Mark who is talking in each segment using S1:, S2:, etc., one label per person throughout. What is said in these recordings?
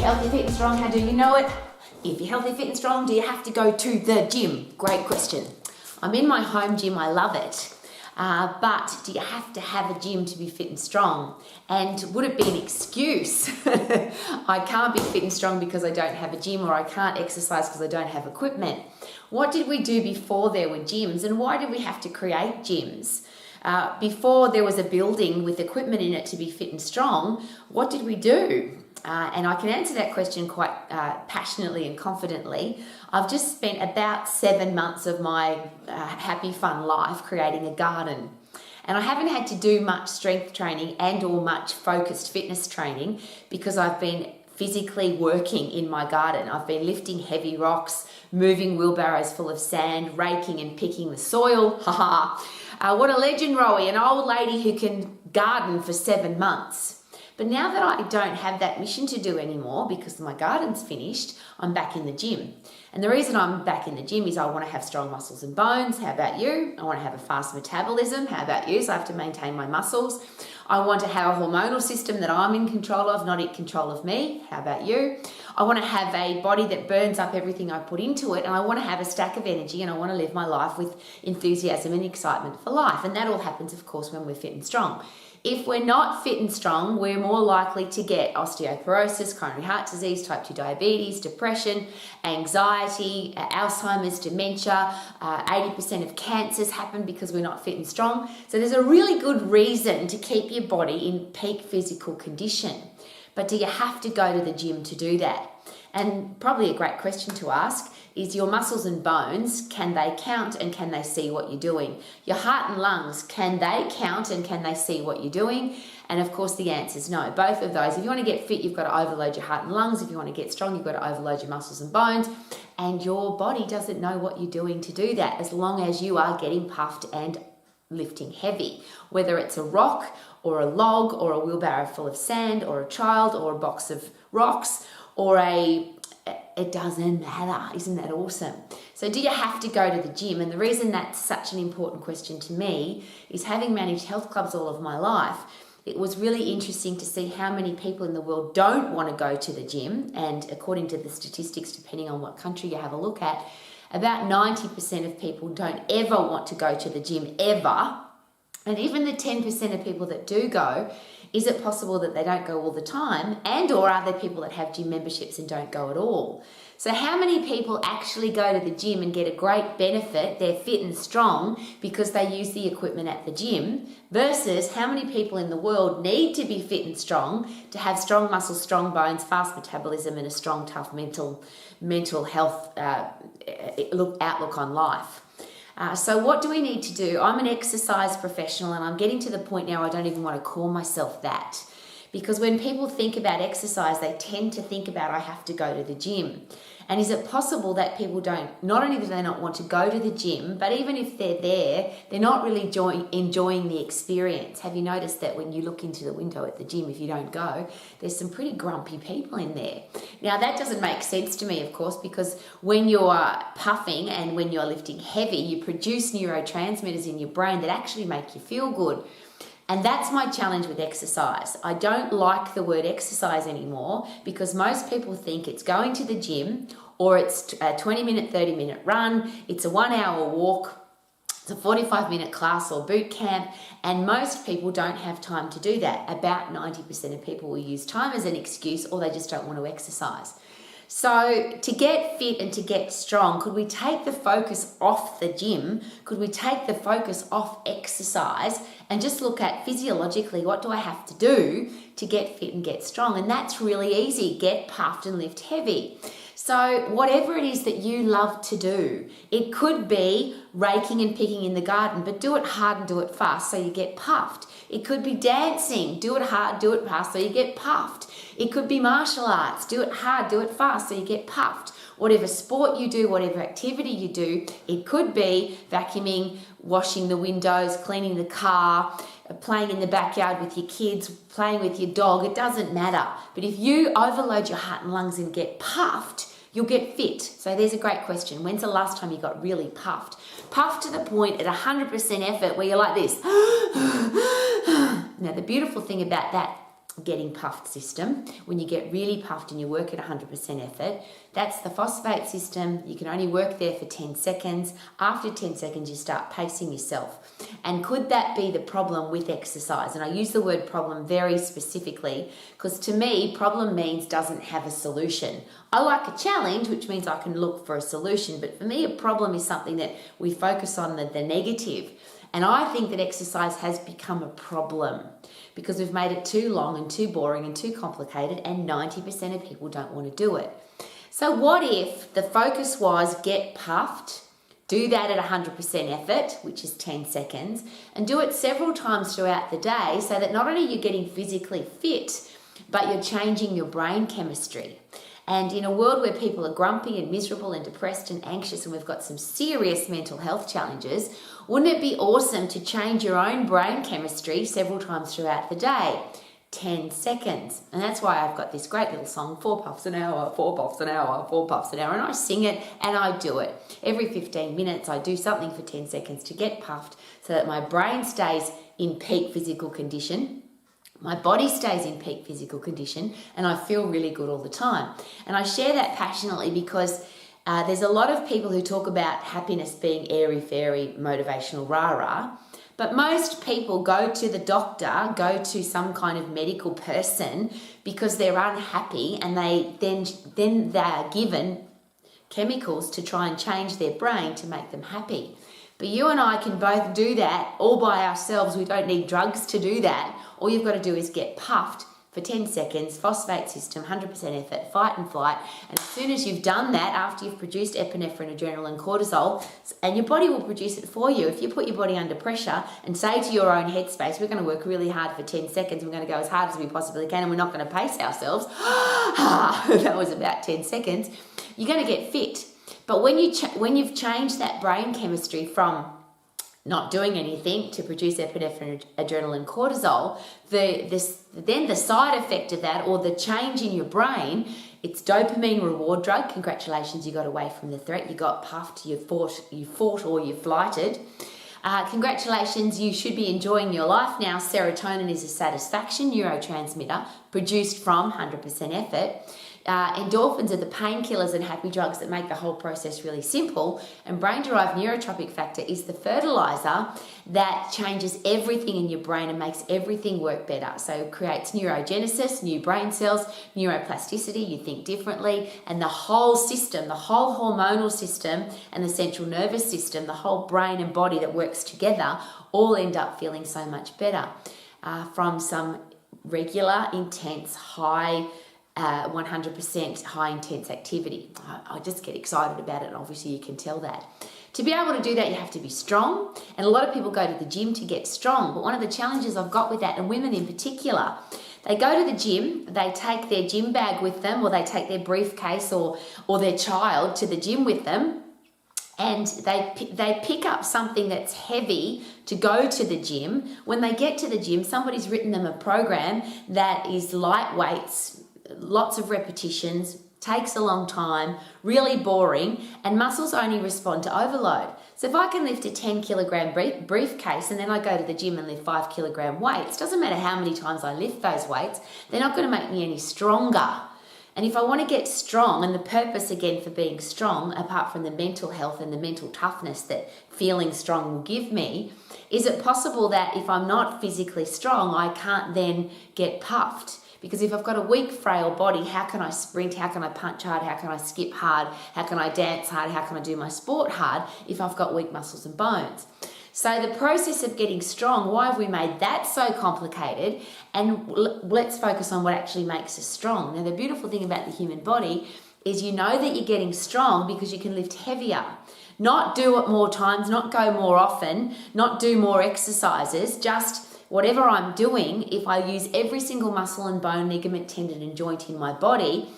S1: you're healthy, fit and strong, how do you know it? If you're healthy, fit and strong, do you have to go to the gym? Great question. I'm in my home gym, I love it. But do you have to have a gym to be fit and strong? And would it be an excuse? I can't be fit and strong because I don't have a gym, or I can't exercise because I don't have equipment. What did we do before there were gyms, and why did we have to create gyms? Before there was a building with equipment in it to be fit and strong, what did we do? And I can answer that question quite passionately and confidently. I've just spent about 7 months of my happy, fun life creating a garden. And I haven't had to do much strength training and or much focused fitness training because I've been physically working in my garden. I've been lifting heavy rocks, moving wheelbarrows full of sand, raking and picking the soil. What a legend, Rowie, an old lady who can garden for 7 months. But now that I don't have that mission to do anymore because my garden's finished, I'm back in the gym. And the reason I'm back in the gym is I want to have strong muscles and bones. How about you? I want to have a fast metabolism. How about you? So I have to maintain my muscles. I want to have a hormonal system that I'm in control of, not in control of me. How about you? I want to have a body that burns up everything I put into it, and I want to have a stack of energy, and I want to live my life with enthusiasm and excitement for life. And that all happens, of course, when we're fit and strong. If we're not fit and strong, we're more likely to get osteoporosis, coronary heart disease, type 2 diabetes, depression, anxiety, Alzheimer's, dementia. 80% of cancers happen because we're not fit and strong. So there's a really good reason to keep your body in peak physical condition. But do you have to go to the gym to do that? And probably a great question to ask is your muscles and bones, can they count and can they see what you're doing? Your heart and lungs, can they count and can they see what you're doing? And of course the answer is no, both of those. If you want to get fit, you've got to overload your heart and lungs. If you want to get strong, you've got to overload your muscles and bones. And your body doesn't know what you're doing to do that as long as you are getting puffed and lifting heavy, whether it's a rock or a log or a wheelbarrow full of sand or a child or a box of rocks or it doesn't matter. Isn't that awesome? So do you have to go to the gym? And the reason that's such an important question to me is having managed health clubs all of my life, it was really interesting to see how many people in the world don't want to go to the gym. And according to the statistics, depending on what country you have a look at, about 90% of people don't ever want to go to the gym ever. And even the 10% of people that do go, is it possible that they don't go all the time? And or are there people that have gym memberships and don't go at all? So how many people actually go to the gym and get a great benefit, they're fit and strong because they use the equipment at the gym, versus how many people in the world need to be fit and strong to have strong muscles, strong bones, fast metabolism and a strong, tough mental health outlook on life? So what do we need to do? I'm an exercise professional and I'm getting to the point now I don't even want to call myself that. Because when people think about exercise, they tend to think about I have to go to the gym. And is it possible that people not only do they not want to go to the gym, but even if they're there, they're not really enjoying the experience? Have you noticed that when you look into the window at the gym, if you don't go, there's some pretty grumpy people in there? Now that doesn't make sense to me, of course, because when you're puffing and when you're lifting heavy, you produce neurotransmitters in your brain that actually make you feel good. And that's my challenge with exercise. I don't like the word exercise anymore because most people think it's going to the gym or it's a 20-minute, 30-minute run, it's a 1-hour walk, it's a 45-minute class or boot camp, and most people don't have time to do that. About 90% of people will use time as an excuse or they just don't want to exercise. So to get fit and to get strong, could we take the focus off the gym? Could we take the focus off exercise and just look at physiologically, what do I have to do to get fit and get strong? And that's really easy. Get puffed and lift heavy. So whatever it is that you love to do, it could be raking and picking in the garden, but do it hard and do it fast so you get puffed. It could be dancing, do it hard, do it fast so you get puffed. It could be martial arts, do it hard, do it fast so you get puffed. Whatever sport you do, whatever activity you do, it could be vacuuming, washing the windows, cleaning the car, playing in the backyard with your kids, playing with your dog, it doesn't matter. But if you overload your heart and lungs and get puffed, you'll get fit. So there's a great question. When's the last time you got really puffed? Puffed to the point at 100% effort where you're like this. Now the beautiful thing about that getting puffed system. When you get really puffed and you work at 100% effort, that's the phosphate system. You can only work there for 10 seconds. After 10 seconds, you start pacing yourself. And could that be the problem with exercise? And I use the word problem very specifically because to me, problem means doesn't have a solution. I like a challenge, which means I can look for a solution. But for me, a problem is something that we focus on the negative. And I think that exercise has become a problem because we've made it too long and too boring and too complicated, and 90% of people don't want to do it. So what if the focus was get puffed, do that at 100% effort, which is 10 seconds, and do it several times throughout the day so that not only you're getting physically fit, but you're changing your brain chemistry. And in a world where people are grumpy and miserable and depressed and anxious, and we've got some serious mental health challenges, wouldn't it be awesome to change your own brain chemistry several times throughout the day? 10 seconds. And that's why I've got this great little song, 4 puffs an hour, 4 puffs an hour, 4 puffs an hour. And I sing it and I do it. Every 15 minutes, I do something for 10 seconds to get puffed so that my brain stays in peak physical condition. My body stays in peak physical condition and I feel really good all the time. And I share that passionately because there's a lot of people who talk about happiness being airy-fairy, motivational rah-rah. But most people go to the doctor, go to some kind of medical person because they're unhappy and then they are given chemicals to try and change their brain to make them happy. But you and I can both do that all by ourselves. We don't need drugs to do that. All you've got to do is get puffed for 10 seconds, phosphate system, 100% effort, fight and flight. And as soon as you've done that, after you've produced epinephrine, adrenaline, cortisol, and your body will produce it for you. If you put your body under pressure and say to your own headspace, we're going to work really hard for 10 seconds, we're going to go as hard as we possibly can, and we're not going to pace ourselves. That was about 10 seconds. You're going to get fit. But when you've changed that brain chemistry from not doing anything to produce epinephrine, adrenaline, cortisol, then the side effect of that, or the change in your brain, it's dopamine reward drug. Congratulations, you got away from the threat. You got puffed, you fought or you flighted. Congratulations, you should be enjoying your life now. Serotonin is a satisfaction neurotransmitter produced from 100% effort. Endorphins are the painkillers and happy drugs that make the whole process really simple. And brain-derived neurotropic factor is the fertilizer that changes everything in your brain and makes everything work better. So it creates neurogenesis, new brain cells, neuroplasticity, you think differently, and the whole system, the whole hormonal system and the central nervous system, the whole brain and body that works together all end up feeling so much better from some regular, intense, high 100% high intense activity. I just get excited about it, and obviously you can tell that. To be able to do that, you have to be strong, and a lot of people go to the gym to get strong, but one of the challenges I've got with that, and women in particular, they go to the gym, they take their gym bag with them, or they take their briefcase or their child to the gym with them, and they pick up something that's heavy to go to the gym. When they get to the gym, somebody's written them a program that is light weights, lots of repetitions, takes a long time, really boring, and muscles only respond to overload. So if I can lift a 10 kilogram briefcase and then I go to the gym and lift 5 kilogram weights, doesn't matter how many times I lift those weights, they're not going to make me any stronger. And if I want to get strong, and the purpose again for being strong, apart from the mental health and the mental toughness that feeling strong will give me, is it possible that if I'm not physically strong, I can't then get puffed? Because if I've got a weak, frail body, how can I sprint? How can I punch hard? How can I skip hard? How can I dance hard? How can I do my sport hard if I've got weak muscles and bones? So the process of getting strong, why have we made that so complicated? And let's focus on what actually makes us strong. Now, the beautiful thing about the human body is you know that you're getting strong because you can lift heavier. Not do it more times, not go more often, not do more exercises, just whatever I'm doing, if I use every single muscle and bone, ligament, tendon and joint in my body,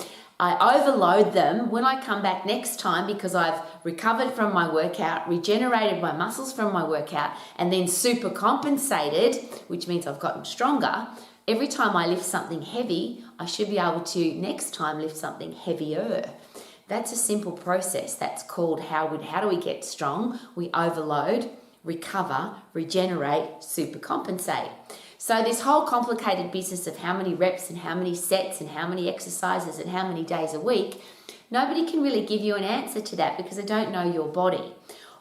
S1: I overload them. When I come back next time, because I've recovered from my workout, regenerated my muscles from my workout, and then super compensated, which means I've gotten stronger, every time I lift something heavy, I should be able to next time lift something heavier. That's a simple process. That's called how do we get strong? We overload, recover, regenerate, super compensate. So this whole complicated business of how many reps and how many sets and how many exercises and how many days a week, nobody can really give you an answer to that because they don't know your body.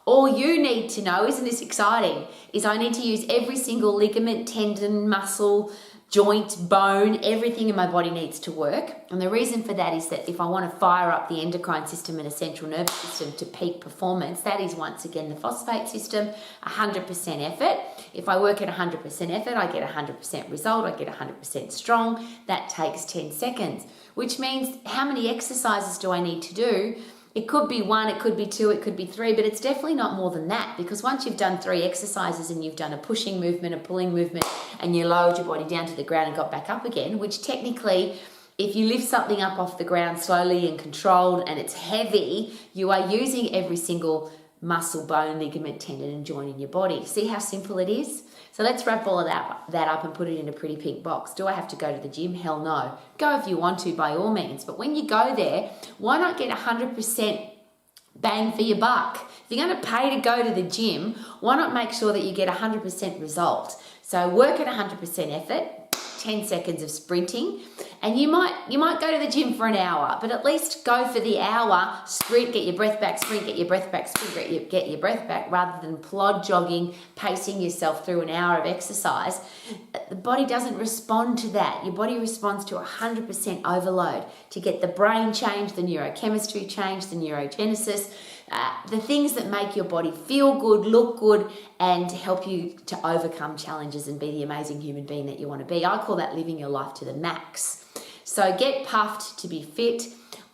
S1: All you need to know, isn't this exciting, is I need to use every single ligament, tendon, muscle, joint, bone, everything in my body needs to work. And the reason for that is that if I want to fire up the endocrine system and a central nervous system to peak performance, that is once again the phosphate system, 100% effort. If I work at 100% effort, I get 100% result, I get 100% strong. That takes 10 seconds, which means how many exercises do I need to do? It could be 1, it could be 2, it could be 3, but it's definitely not more than that, because once you've done 3 exercises and you've done a pushing movement, a pulling movement, and you lowered your body down to the ground and got back up again, which technically, if you lift something up off the ground slowly and controlled and it's heavy, you are using every single muscle, bone, ligament, tendon, and joint in your body. See how simple it is? So let's wrap all of that up and put it in a pretty pink box. Do I have to go to the gym? Hell no. Go if you want to, by all means. But when you go there, why not get 100% bang for your buck? If you're going to pay to go to the gym, why not make sure that you get 100% result? So work at 100% effort, 10 seconds of sprinting, and you might go to the gym for an hour, but at least go for the hour, sprint, get your breath back, sprint, get your breath back, sprint, get your breath back, rather than plod jogging, pacing yourself through an hour of exercise. The body doesn't respond to that. Your body responds to 100% overload to get the brain change, the neurochemistry change, the neurogenesis, the things that make your body feel good, look good, and help you to overcome challenges and be the amazing human being that you want to be. I call that living your life to the max. So get puffed to be fit,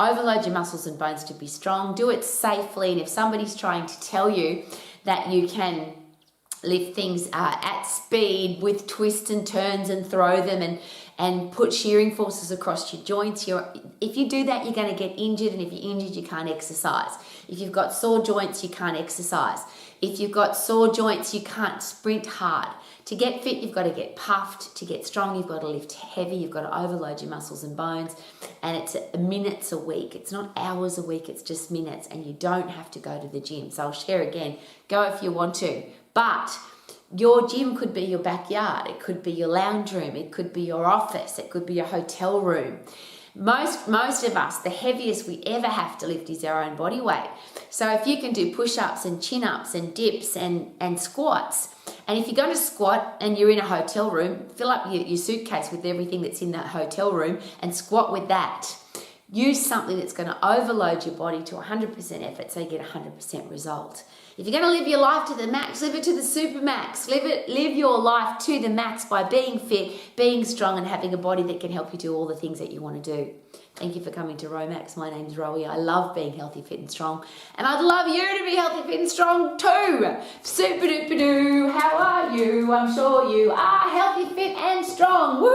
S1: overload your muscles and bones to be strong, do it safely, and if somebody's trying to tell you that you can lift things at speed with twists and turns and throw them and put shearing forces across your joints, if you do that, you're going to get injured, and if you're injured, you can't exercise. If you've got sore joints, you can't exercise. If you've got sore joints, you can't sprint hard. To get fit, you've got to get puffed. To get strong, you've got to lift heavy. You've got to overload your muscles and bones. And it's minutes a week. It's not hours a week. It's just minutes. And you don't have to go to the gym. So I'll share again. Go if you want to. But your gym could be your backyard. It could be your lounge room. It could be your office. It could be your hotel room. Most of us, the heaviest we ever have to lift is our own body weight. So if you can do push-ups and chin-ups and dips and squats, and if you're going to squat and you're in a hotel room, fill up your suitcase with everything that's in that hotel room and squat with that. Use something that's going to overload your body to 100% effort so you get 100% result. If you're going to live your life to the max, live it to the super max. Live your life to the max by being fit, being strong, and having a body that can help you do all the things that you want to do. Thank you for coming to Romax. My name's Rowie. I love being healthy, fit, and strong. And I'd love you to be healthy, fit, and strong too. Super duper doo. How are you? I'm sure you are healthy, fit, and strong. Woo!